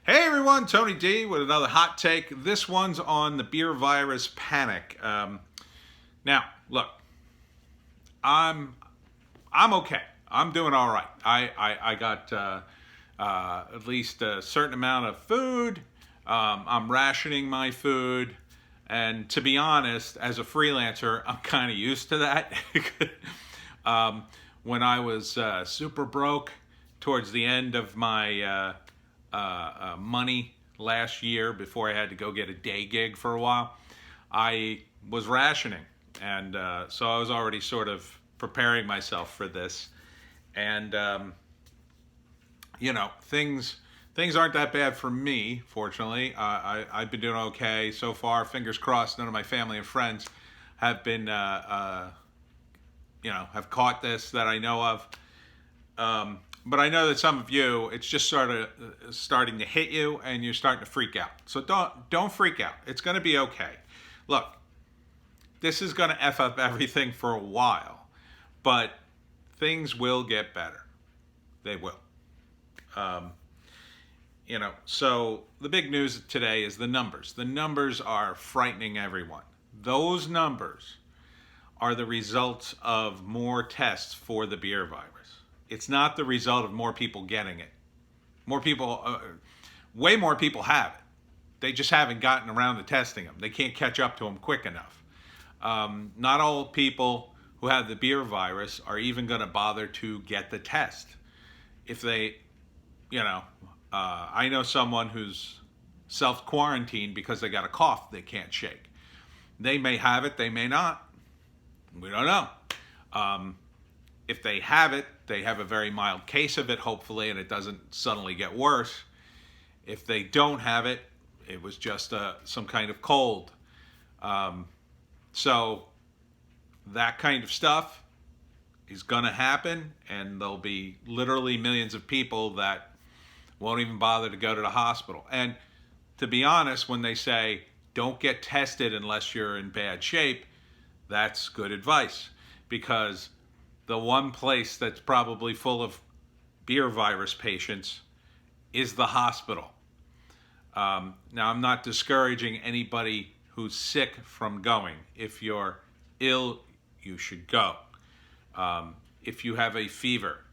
Hey everyone, Tony D with another hot take. This one's on the beer virus panic. Now, look, I'm I'm okay. I'm doing all right. I got at least a certain amount of food. I'm rationing my food, and to be honest, as a freelancer, I'm kind of used to that. um, when I was super broke towards the end of my money last year, before I had to go get a day gig for a while, I was rationing, and so I was already sort of preparing myself for this. And things aren't that bad for me, fortunately. I've been doing okay so far. Fingers crossed. None of my family and friends have been have caught this that I know of. But I know that some of you, it's just sort of starting to hit you, and you're starting to freak out. So don't freak out. It's going to be okay. Look, this is going to f up everything for a while, but things will get better. They will. Um, so the big news today is the numbers. The numbers are frightening everyone. Those numbers are the results of more tests for the beer virus. It's not the result of more people getting it. More people, way more people have it. They just haven't gotten around to testing them. They can't catch up to them quick enough. Not all people who have the beer virus are even going to bother to get the test. If they, I know someone who's self-quarantined because they got a cough they can't shake. They may have it, they may not. We don't know. If they have it, they have a very mild case of it, hopefully, and it doesn't suddenly get worse. If they don't have it, it was just some kind of cold. So that kind of stuff is going to happen, and there'll be literally millions of people that won't even bother to go to the hospital. And to be honest, when they say don't get tested unless you're in bad shape, that's good advice, because the one place that's probably full of beer virus patients is the hospital. Now, I'm not discouraging anybody who's sick from going. If you're ill, you should go. If you have a fever,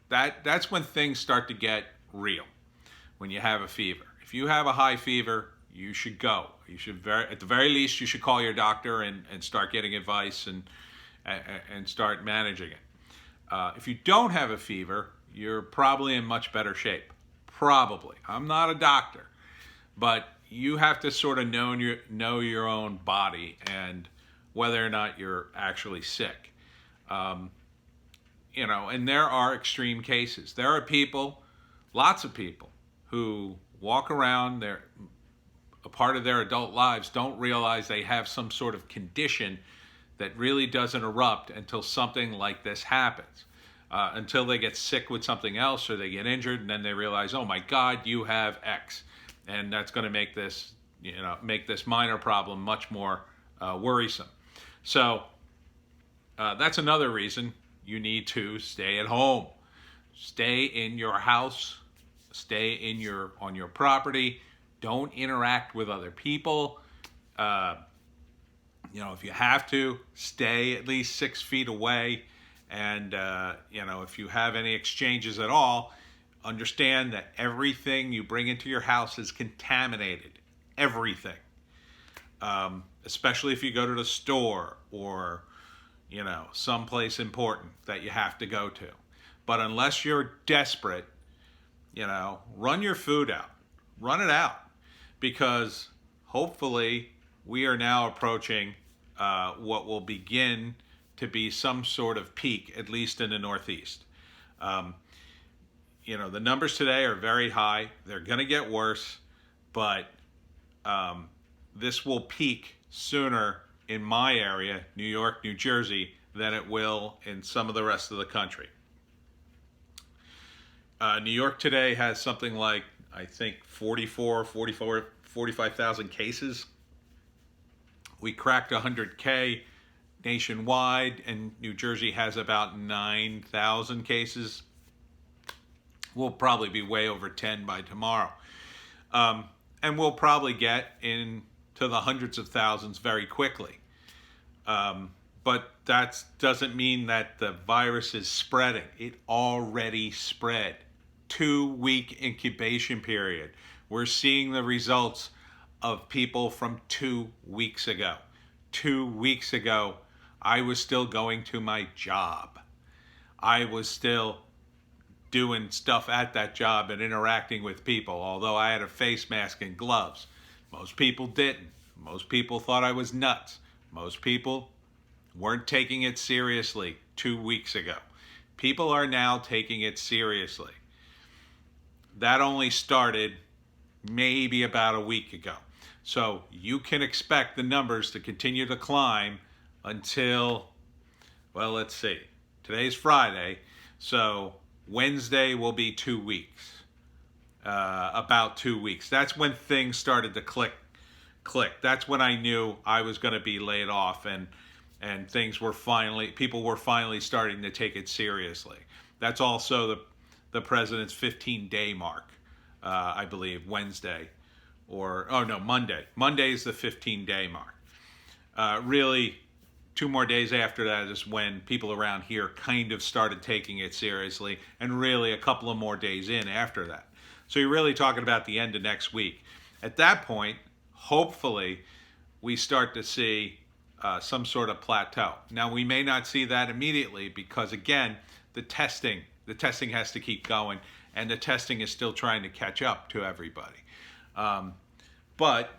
that's when things start to get real. When you have a fever, if you have a high fever, you should go. You should at the very least, you should call your doctor and start getting advice and start managing it. If you don't have a fever, you're probably in much better shape. Probably. I'm not a doctor, but you have to sort of know your own body and whether or not you're actually sick. And there are extreme cases. There are people, lots of people, who walk around, a part of their adult lives, don't realize they have some sort of condition that really doesn't erupt until something like this happens. Until they get sick with something else or they get injured, and then they realize, oh my God, you have X. And that's going to make this minor problem much more worrisome. So that's another reason you need to stay at home. Stay in your house. Stay on your property. Don't interact with other people. If you have to, stay at least 6 feet away. And, if you have any exchanges at all, understand that everything you bring into your house is contaminated. Everything. Especially if you go to the store or, someplace important that you have to go to. But unless you're desperate, run your food out. Run it out. Because hopefully we are now approaching what will begin to be some sort of peak, at least in the Northeast. The numbers today are very high. They're going to get worse, but this will peak sooner in my area, New York, New Jersey, than it will in some of the rest of the country. New York today has something like, I think, 45,000 cases. We cracked 100K nationwide, and New Jersey has about 9,000 cases. We'll probably be way over 10 by tomorrow. And we'll probably get into the hundreds of thousands very quickly. But that doesn't mean that the virus is spreading. It already spread. 2-week incubation period. We're seeing the results of people from 2 weeks ago. 2 weeks ago, I was still going to my job. I was still doing stuff at that job and interacting with people, although I had a face mask and gloves. Most people didn't. Most people thought I was nuts. Most people weren't taking it seriously 2 weeks ago. People are now taking it seriously. That only started maybe about a week ago. So you can expect the numbers to continue to climb until, well, let's see. Today's Friday, so Wednesday will be 2 weeks. About 2 weeks. That's when things started to click. That's when I knew I was going to be laid off, and people were finally starting to take it seriously. That's also the president's 15-day mark, I believe, Wednesday. Monday. Monday is the 15-day mark. Really, 2 more days after that is when people around here kind of started taking it seriously, and really a couple of more days in after that. So you're really talking about the end of next week. At that point, hopefully, we start to see some sort of plateau. Now, we may not see that immediately because, again, the testing has to keep going, and the testing is still trying to catch up to everybody. But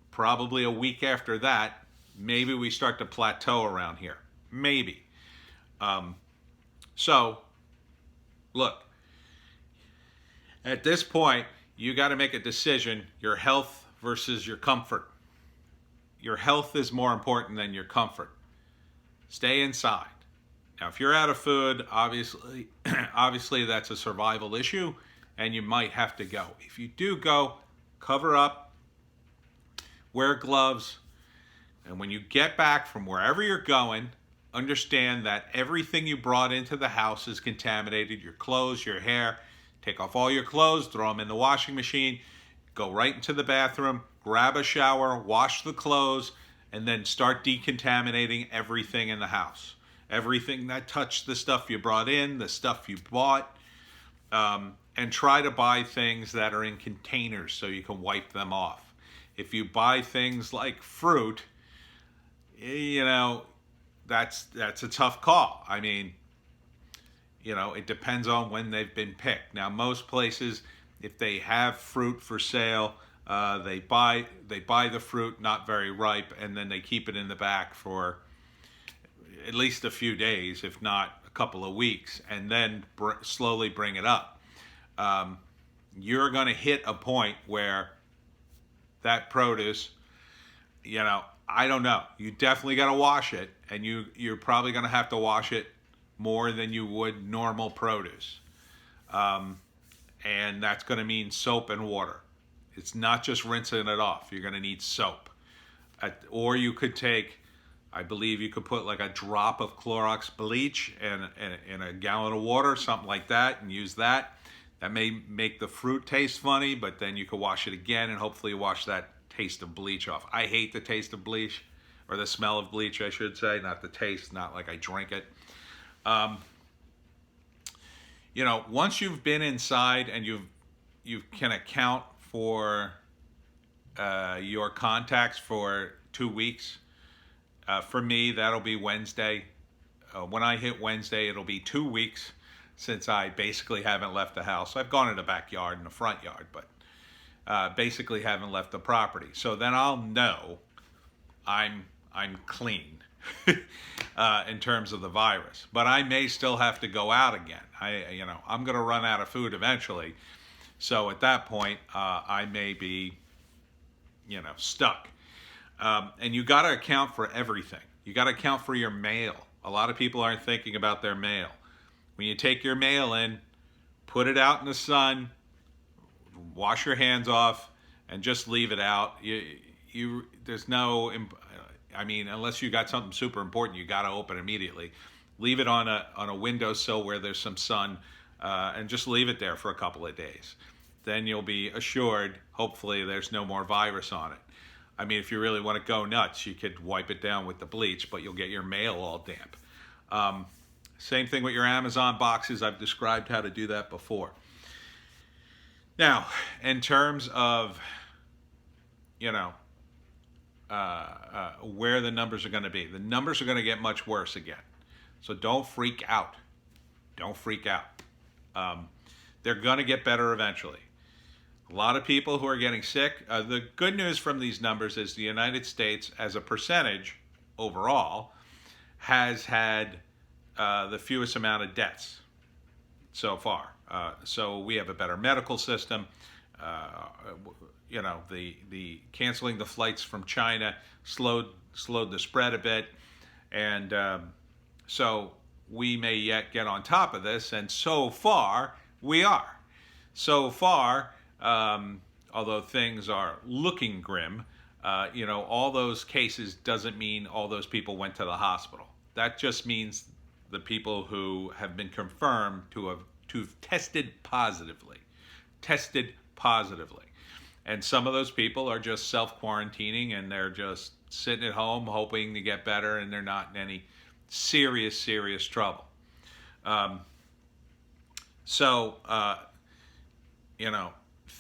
probably a week after that, maybe we start to plateau around here. Maybe. So, look, at this point, you got to make a decision, your health versus your comfort. Your health is more important than your comfort. Stay inside. Now, if you're out of food, obviously that's a survival issue, and you might have to go. If you do go, cover up, wear gloves, and when you get back from wherever you're going, understand that everything you brought into the house is contaminated. Your clothes, your hair. Take off all your clothes, throw them in the washing machine, go right into the bathroom, grab a shower, wash the clothes, and then start decontaminating everything in the house. Everything that touched the stuff you brought in, the stuff you bought, and try to buy things that are in containers so you can wipe them off. If you buy things like fruit, that's a tough call. I mean, it depends on when they've been picked. Now, most places, if they have fruit for sale, they buy the fruit not very ripe, and then they keep it in the back for at least a few days, if not a couple of weeks, and then slowly bring it up. You're going to hit a point where that produce, I don't know. You definitely got to wash it, and you're probably going to have to wash it more than you would normal produce. And that's going to mean soap and water. It's not just rinsing it off. You're going to need soap. Or you could take, I believe you could put like a drop of Clorox bleach in a gallon of water, something like that, and use that. That may make the fruit taste funny, but then you could wash it again and hopefully wash that taste of bleach off. I hate the taste of bleach, or the smell of bleach, I should say, not the taste, not like I drink it. Once you've been inside and you can account for your contacts for 2 weeks, for me, that'll be Wednesday. When I hit Wednesday, it'll be 2 weeks since I basically haven't left the house. I've gone in the backyard and the front yard, but basically haven't left the property. So then I'll know I'm clean in terms of the virus. But I may still have to go out again. I'm going to run out of food eventually. So at that point, I may be, stuck. And you got to account for everything. You got to account for your mail. A lot of people aren't thinking about their mail. When you take your mail in, put it out in the sun, wash your hands off, and just leave it out. There's no, unless you got something super important, you got to open immediately. Leave it on a windowsill where there's some sun and just leave it there for a couple of days. Then you'll be assured, hopefully, there's no more virus on it. I mean, if you really want to go nuts, you could wipe it down with the bleach, but you'll get your mail all damp. Same thing with your Amazon boxes. I've described how to do that before. Now, in terms of, where the numbers are going to be, the numbers are going to get much worse again. So don't freak out. Don't freak out. They're going to get better eventually. A lot of people who are getting sick. The good news from these numbers is the United States, as a percentage overall, has had the fewest amount of deaths so far. So we have a better medical system. The canceling the flights from China slowed the spread a bit, and so we may yet get on top of this. And so far, we are. So far. Although things are looking grim, all those cases doesn't mean all those people went to the hospital. That just means the people who have been confirmed to have tested positively. And some of those people are just self-quarantining, and they're just sitting at home hoping to get better, and they're not in any serious trouble.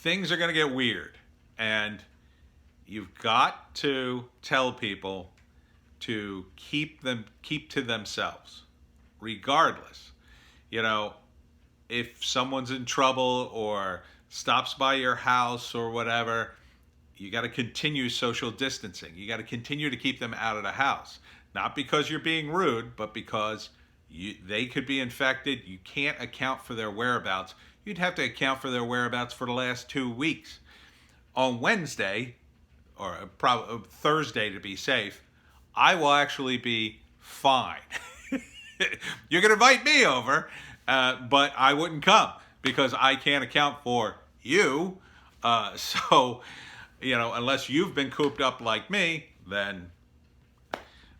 Things are going to get weird, and you've got to tell people to keep to themselves, regardless. If someone's in trouble or stops by your house or whatever, you got to continue social distancing. You got to continue to keep them out of the house, not because you're being rude, but because they could be infected. You can't account for their whereabouts. You'd have to account for their whereabouts for the last 2 weeks. On Wednesday, or probably Thursday to be safe, I will actually be fine. You can invite me over, but I wouldn't come because I can't account for you. Unless you've been cooped up like me, then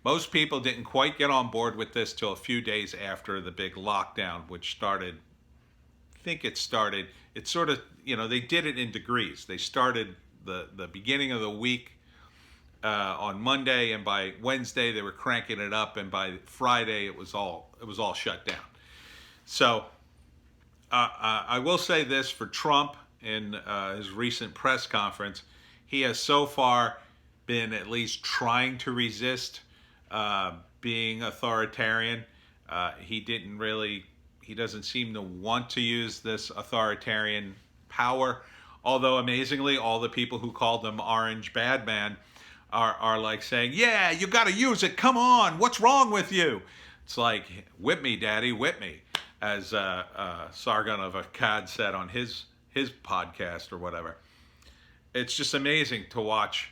most people didn't quite get on board with this till a few days after the big lockdown, which started. It's sort of, they did it in degrees. They started the beginning of the week on Monday, and by Wednesday they were cranking it up, and by Friday it was all shut down. So I will say this for Trump in his recent press conference, he has so far been at least trying to resist being authoritarian. He doesn't seem to want to use this authoritarian power, although amazingly all the people who called him Orange Bad Man are like saying, yeah, you got to use it, come on, what's wrong with you? It's like, whip me, daddy, whip me, as Sargon of Akkad said on his podcast or whatever. It's just amazing to watch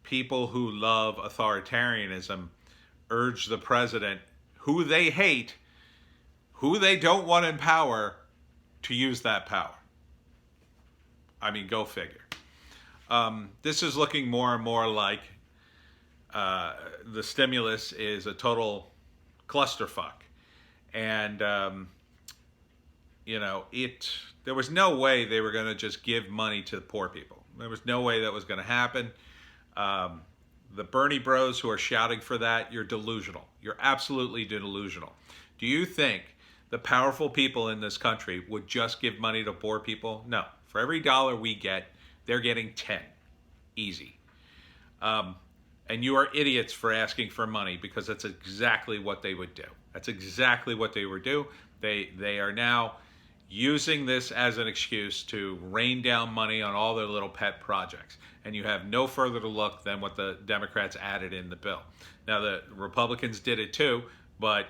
people who love authoritarianism urge the president, who they hate, who they don't want in power, to use that power. I mean, go figure. This is looking more and more like the stimulus is a total clusterfuck. And, there was no way they were going to just give money to the poor people. There was no way that was going to happen. The Bernie bros who are shouting for that, you're delusional. You're absolutely delusional. Do you think the powerful people in this country would just give money to poor people? No. For every dollar we get, they're getting 10. Easy. And you are idiots for asking for money, because that's exactly what they would do. That's exactly what they would do. They are now using this as an excuse to rain down money on all their little pet projects. And you have no further to look than what the Democrats added in the bill. Now, the Republicans did it too, but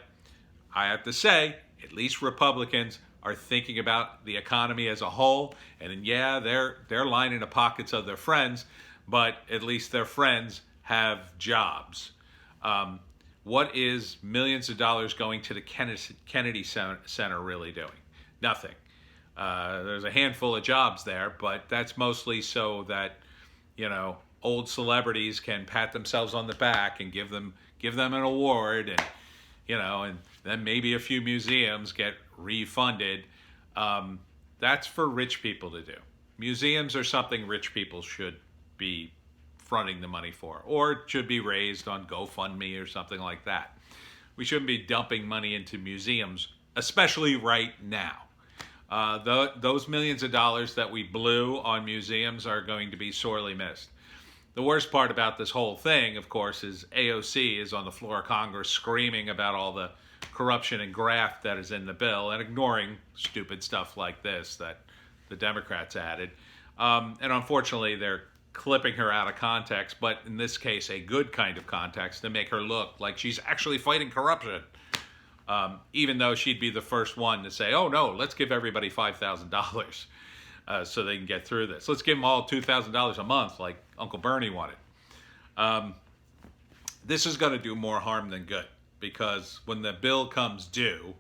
I have to say, at least Republicans are thinking about the economy as a whole. And yeah, they're lining the pockets of their friends, but at least their friends have jobs. What is millions of dollars going to the Kennedy Center really doing? Nothing. There's a handful of jobs there, but that's mostly so that, old celebrities can pat themselves on the back and give them an award, and and then maybe a few museums get refunded. That's for rich people to do. Museums are something rich people should be fronting the money for, or it should be raised on GoFundMe or something like that. We shouldn't be dumping money into museums, especially right now. Those millions of dollars that we blew on museums are going to be sorely missed. The worst part about this whole thing, of course, is AOC is on the floor of Congress screaming about all the corruption and graft that is in the bill and ignoring stupid stuff like this that the Democrats added. And unfortunately, they're clipping her out of context, but in this case, a good kind of context to make her look like she's actually fighting corruption. Even though she'd be the first one to say, oh no, let's give everybody $5,000 so they can get through this. Let's give them all $2,000 a month like Uncle Bernie wanted. This is going to do more harm than good, because when the bill comes due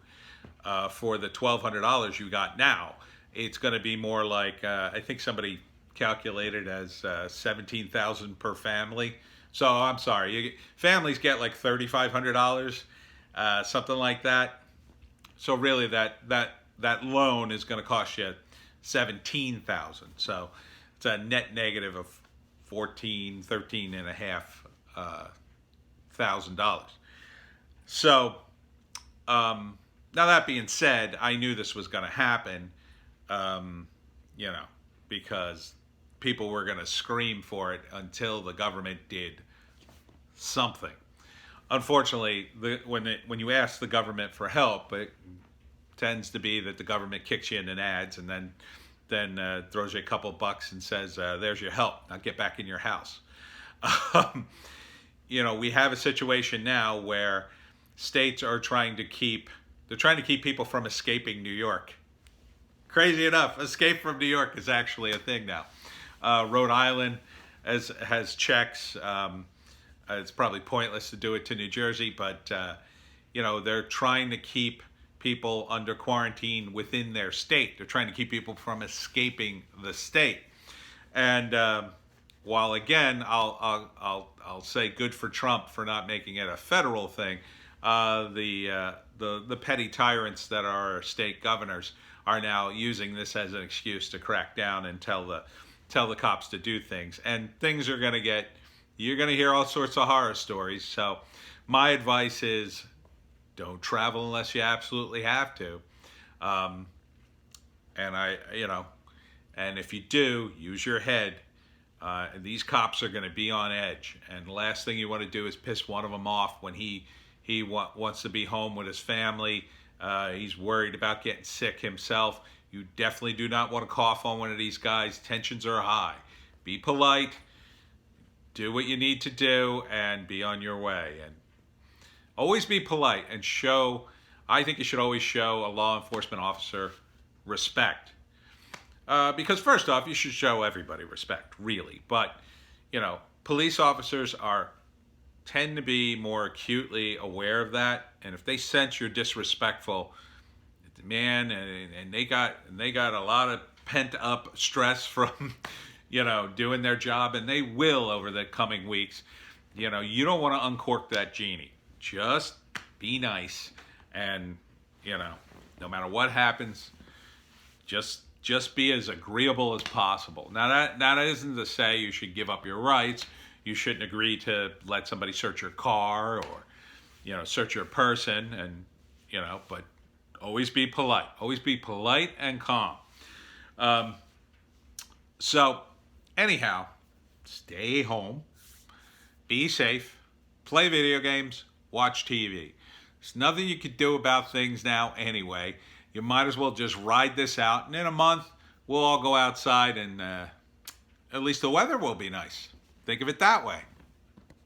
for the $1,200 you got now, it's going to be more like, I think somebody calculated as $17,000 per family. So I'm sorry, families get like $3,500, something like that. So really that loan is going to cost you $17,000. So it's a net negative of $13,500. So now that being said, I knew this was going to happen, because people were going to scream for it until the government did something. Unfortunately, when you ask the government for help, it tends to be that the government kicks you in the nads and then throws you a couple bucks and says, there's your help, now get back in your house. We have a situation now where states are trying to keep people from escaping New York. Crazy enough, escape from New York is actually a thing now. Rhode Island has checks. It's probably pointless to do it to New Jersey, but they're trying to keep people under quarantine within their state. They're trying to keep people from escaping the state. And while again, I'll say good for Trump for not making it a federal thing, the petty tyrants that are our state governors are now using this as an excuse to crack down and tell the cops to do things. And things are going to you're going to hear all sorts of horror stories. So my advice is don't travel unless you absolutely have to. And if you do, use your head. These cops are going to be on edge. And the last thing you want to do is piss one of them off when he wants to be home with his family. He's worried about getting sick himself. You definitely do not want to cough on one of these guys. Tensions are high. Be polite. Do what you need to do and be on your way. And always be polite and I think you should always show a law enforcement officer respect. Because first off, you should show everybody respect, really. But, police officers tend to be more acutely aware of that. And if they sense you're disrespectful, man, and they got a lot of pent up stress from doing their job, and they will over the coming weeks. You don't want to uncork that genie. Just be nice, and no matter what happens, just be as agreeable as possible. Now that isn't to say you should give up your rights. You shouldn't agree to let somebody search your car or search your person, and but always be polite. Always be polite and calm. So anyhow, stay home, be safe, play video games, watch TV. There's nothing you can do about things now anyway. You might as well just ride this out, and in a month, we'll all go outside and at least the weather will be nice. Think of it that way.